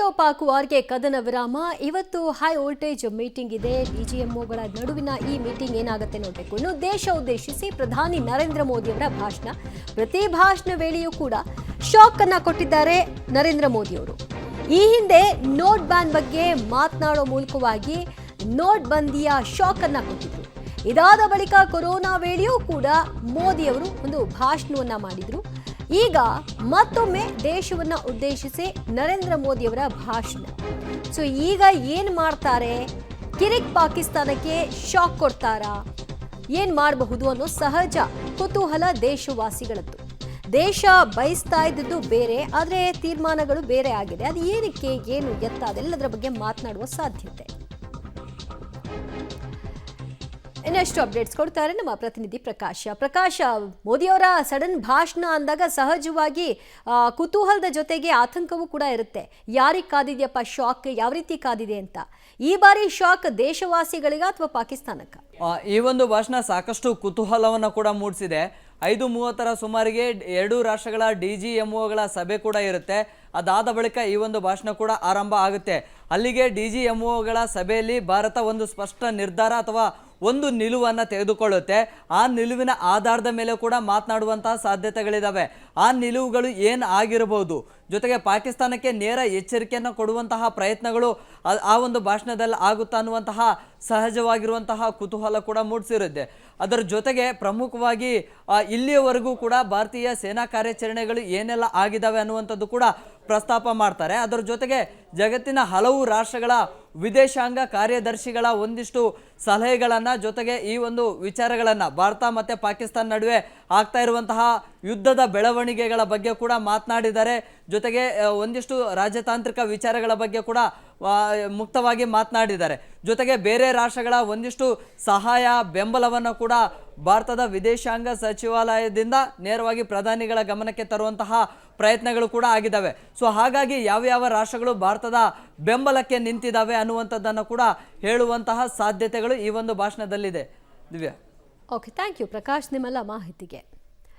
Indo Pak ವಾರ್ಗೆ ಕದನ ವಿರಾಮ. ಇವತ್ತು ಹೈ ವೋಲ್ಟೇಜ್ ಮೀಟಿಂಗ್ ಇದೆ. ಡಿಜಿಎಂಒಗಳ ನಡುವಿನ ಈ ಮೀಟಿಂಗ್ ಏನಾಗುತ್ತೆ ನೋಡಬೇಕು. ಇನ್ನು ದೇಶ ಉದ್ದೇಶಿಸಿ ಪ್ರಧಾನಿ ನರೇಂದ್ರ ಮೋದಿ ಅವರ ಭಾಷಣ. ಪ್ರತಿ ಭಾಷಣ ವೇಳೆಯೂ ಕೂಡ ಶಾಕ್ ಅನ್ನ ಕೊಟ್ಟಿದ್ದಾರೆ ನರೇಂದ್ರ ಮೋದಿ ಅವರು. ಈ ಹಿಂದೆ ನೋಟ್ ಬ್ಯಾನ್ ಬಗ್ಗೆ ಮಾತನಾಡೋ ಮೂಲಕವಾಗಿ ನೋಟ್ ಬಂದಿಯ ಶಾಕ್ ಅನ್ನ ಕೊಟ್ಟಿದ್ರು. ಇದಾದ ಬಳಿಕ ಕೊರೋನಾ ವೇಳೆಯೂ ಕೂಡ ಮೋದಿ ಅವರು ಒಂದು ಭಾಷಣವನ್ನ ಮಾಡಿದ್ರು. ಈಗ ಮತ್ತೊಮ್ಮೆ ದೇಶವನ್ನ ಉದ್ದೇಶಿಸಿ ನರೇಂದ್ರ ಮೋದಿ ಅವರ ಭಾಷಣ. ಸೊ ಈಗ ಏನ್ ಮಾಡ್ತಾರೆ? ಕಿರಿಕ್ ಪಾಕಿಸ್ತಾನಕ್ಕೆ ಶಾಕ್ ಕೊಡ್ತಾರಾ? ಏನ್ ಮಾಡಬಹುದು ಅನ್ನೋ ಸಹಜ ಕುತೂಹಲ ದೇಶವಾಸಿಗಳದ್ದು. ದೇಶ ಬಯಸ್ತಾ ಇದ್ದದ್ದು ಬೇರೆ, ಆದ್ರೆ ತೀರ್ಮಾನಗಳು ಬೇರೆ ಆಗಿದೆ. ಅದು ಏನಕ್ಕೆ, ಏನು ಎತ್ತ, ಅದೆಲ್ಲದರ ಬಗ್ಗೆ ಮಾತನಾಡುವ ಸಾಧ್ಯತೆ. ಇನ್ನಷ್ಟು ಅಪ್ಡೇಟ್ಸ್ ಕೊಡ್ತಾರೆ ನಮ್ಮ ಪ್ರತಿನಿಧಿ ಪ್ರಕಾಶ. ಮೋದಿಯವರ ಸಡನ್ ಭಾಷಣ ಅಂದಾಗ ಸಹಜವಾಗಿ ಕುತೂಹಲದ ಜೊತೆಗೆ ಆತಂಕವೂ ಕೂಡ ಇರುತ್ತೆ. ಯಾರಿಗೆ ಕಾದಿದೆಯಪ್ಪ ಶಾಕ್, ಯಾವ ರೀತಿ ಕಾದಿದೆ ಅಂತ. ಈ ಬಾರಿ ಶಾಕ್ ದೇಶವಾಸಿಗಳಿಗ ಅಥವಾ ಪಾಕಿಸ್ತಾನಕ್ಕ? ಈ ಒಂದು ಭಾಷಣ ಸಾಕಷ್ಟು ಕುತೂಹಲವನ್ನು ಕೂಡ ಮೂಡಿಸಿದೆ. 5:30 ಸುಮಾರಿಗೆ ಎರಡೂ ರಾಷ್ಟ್ರಗಳ DGMOಗಳ ಸಭೆ ಕೂಡ ಇರುತ್ತೆ. ಅದಾದ ಬಳಿಕ ಈ ಒಂದು ಭಾಷಣ ಕೂಡ ಆರಂಭ ಆಗುತ್ತೆ. ಅಲ್ಲಿಗೆ DGMOಗಳ ಸಭೆಯಲ್ಲಿ ಭಾರತ ಒಂದು ಸ್ಪಷ್ಟ ನಿರ್ಧಾರ ಅಥವಾ ಒಂದು ನಿಲುವನ್ನು ತೆಗೆದುಕೊಳ್ಳುತ್ತೆ. ಆ ನಿಲುವಿನ ಆಧಾರದ ಮೇಲೆ ಕೂಡ ಮಾತನಾಡುವಂತಹ ಸಾಧ್ಯತೆಗಳಿದ್ದಾವೆ. ಆ ನಿಲುವುಗಳು ಏನು ಆಗಿರಬಹುದು, ಜೊತೆಗೆ ಪಾಕಿಸ್ತಾನಕ್ಕೆ ನೇರ ಎಚ್ಚರಿಕೆಯನ್ನು ಕೊಡುವಂತಹ ಪ್ರಯತ್ನಗಳು ಆ ಒಂದು ಭಾಷಣದಲ್ಲಿ ಆಗುತ್ತಾ ಅನ್ನುವಂತಹ ಸಹಜವಾಗಿರುವಂತಹ ಕುತೂಹಲ ಕೂಡ ಮೂಡಿಸಿರುತ್ತೆ. ಅದರ ಜೊತೆಗೆ ಪ್ರಮುಖವಾಗಿ ಇಲ್ಲಿಯವರೆಗೂ ಕೂಡ ಭಾರತೀಯ ಸೇನಾ ಕಾರ್ಯಾಚರಣೆಗಳು ಏನೆಲ್ಲ ಆಗಿದ್ದಾವೆ ಅನ್ನುವಂಥದ್ದು ಕೂಡ ಪ್ರಸ್ತಾಪ ಮಾಡ್ತಾರೆ. ಅದರ ಜೊತೆಗೆ ಜಗತ್ತಿನ ಹಲವು ರಾಷ್ಟ್ರಗಳ ವಿದೇಶಾಂಗ ಕಾರ್ಯದರ್ಶಿಗಳ ಒಂದಿಷ್ಟು ಸಲಹೆಗಳನ್ನು, ಜೊತೆಗೆ ಈ ಒಂದು ವಿಚಾರಗಳನ್ನು, ಭಾರತ ಮತ್ತು ಪಾಕಿಸ್ತಾನ ನಡುವೆ ಆಗ್ತಾ ಇರುವಂತಹ ಯುದ್ಧದ ಬೆಳವಣಿಗೆಗಳ ಬಗ್ಗೆ ಕೂಡ ಮಾತನಾಡಿದ್ದಾರೆ. ಜೊತೆಗೆ ಒಂದಿಷ್ಟು ರಾಜತಾಂತ್ರಿಕ ವಿಚಾರಗಳ ಬಗ್ಗೆ ಕೂಡ ಮುಕ್ತವಾಗಿ ಮಾತನಾಡಿದ್ದಾರೆ. ಜೊತೆಗೆ ಬೇರೆ ರಾಷ್ಟ್ರಗಳ ಒಂದಿಷ್ಟು ಸಹಾಯ ಬೆಂಬಲವನ್ನು ಕೂಡ ಭಾರತದ ವಿದೇಶಾಂಗ ಸಚಿವಾಲಯದಿಂದ ನೇರವಾಗಿ ಪ್ರಧಾನಿಗಳ ಗಮನಕ್ಕೆ ತರುವಂತಹ ಪ್ರಯತ್ನಗಳು ಕೂಡ ಆಗಿದ್ದಾವೆ. ಸೊ ಹಾಗಾಗಿ ಯಾವ್ಯಾವ ರಾಷ್ಟ್ರಗಳು ಭಾರತದ ಬೆಂಬಲಕ್ಕೆ ನಿಂತಿದ್ದಾವೆ ಅನ್ನುವಂಥದ್ದನ್ನು ಕೂಡ ಹೇಳುವಂತಹ ಸಾಧ್ಯತೆಗಳು ಈ ಒಂದು ಭಾಷಣದಲ್ಲಿದೆ. Divya. Okay, thank you Prakash ನಿಮ್ಮೆಲ್ಲ ಮಾಹಿತಿಗೆ.